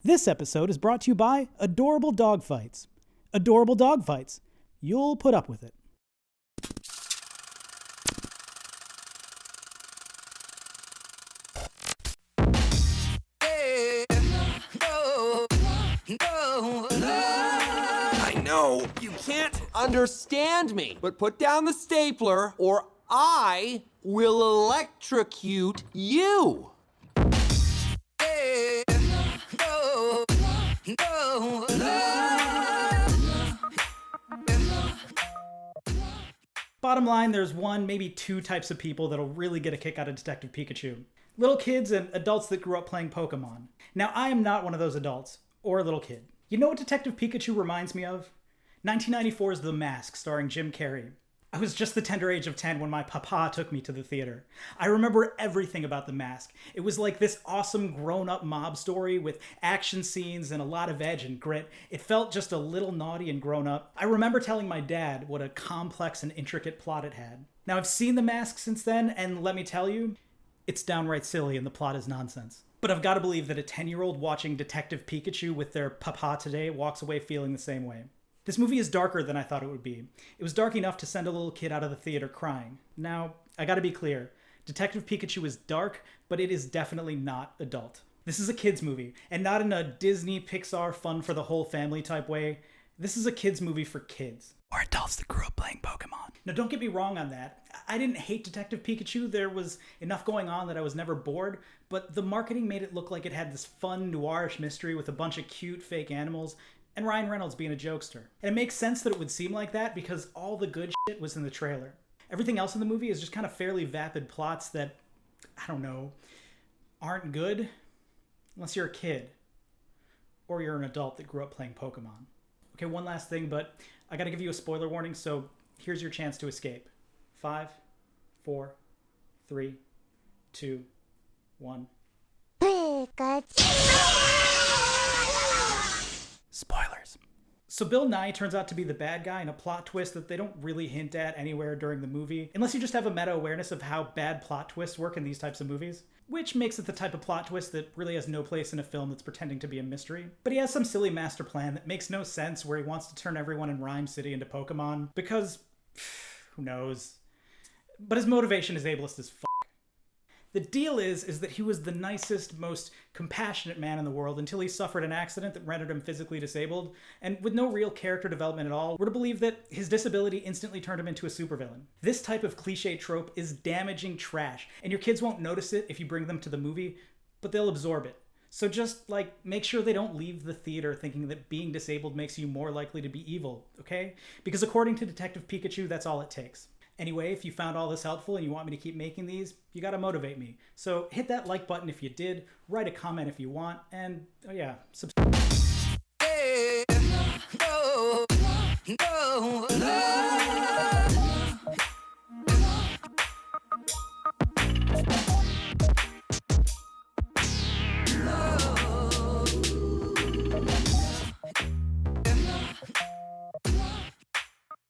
This episode is brought to you by Adorable Dog Fights. Adorable Dog Fights. You'll put up with it. I know, you can't understand me, but put down the stapler or I will electrocute you. Bottom line, there's one, maybe two types of people that'll really get a kick out of Detective Pikachu. Little kids and adults that grew up playing Pokémon. Now, I am not one of those adults, or a little kid. You know what Detective Pikachu reminds me of? 1994's The Mask, starring Jim Carrey. I was just the tender age of 10 when my papa took me to the theater. I remember everything about The Mask. It was like this awesome grown-up mob story with action scenes and a lot of edge and grit. It felt just a little naughty and grown-up. I remember telling my dad what a complex and intricate plot it had. Now, I've seen The Mask since then, and let me tell you, it's downright silly and the plot is nonsense. But I've got to believe that a 10-year-old watching Detective Pikachu with their papa today walks away feeling the same way. This movie is darker than I thought it would be. It was dark enough to send a little kid out of the theater crying. Now, I gotta be clear. Detective Pikachu is dark, but it is definitely not adult. This is a kid's movie, and not in a Disney, Pixar, fun for the whole family type way. This is a kid's movie for kids. Or adults that grew up playing Pokemon. Now, don't get me wrong on that. I didn't hate Detective Pikachu. There was enough going on that I was never bored, but the marketing made it look like it had this fun, noirish mystery with a bunch of cute, fake animals, and Ryan Reynolds being a jokester. And it makes sense that it would seem like that because all the good shit was in the trailer. Everything else in the movie is just kind of fairly vapid plots that, I don't know, aren't good unless you're a kid or you're an adult that grew up playing Pokemon. Okay, one last thing, but I gotta give you a spoiler warning, so here's your chance to escape. 5, 4, 3, 2, 1. Spoilers. So Bill Nye turns out to be the bad guy in a plot twist that they don't really hint at anywhere during the movie, unless you just have a meta-awareness of how bad plot twists work in these types of movies, which makes it the type of plot twist that really has no place in a film that's pretending to be a mystery. But he has some silly master plan that makes no sense where he wants to turn everyone in Rhyme City into Pokemon, because, who knows. But his motivation is ableist as fuck. The deal is that he was the nicest, most compassionate man in the world until he suffered an accident that rendered him physically disabled, and with no real character development at all, we're to believe that his disability instantly turned him into a supervillain. This type of cliche trope is damaging trash, and your kids won't notice it if you bring them to the movie, but they'll absorb it. So just, make sure they don't leave the theater thinking that being disabled makes you more likely to be evil, okay? Because according to Detective Pikachu, that's all it takes. Anyway, if you found all this helpful and you want me to keep making these, you gotta motivate me. So hit that like button if you did, write a comment if you want, and, subscribe.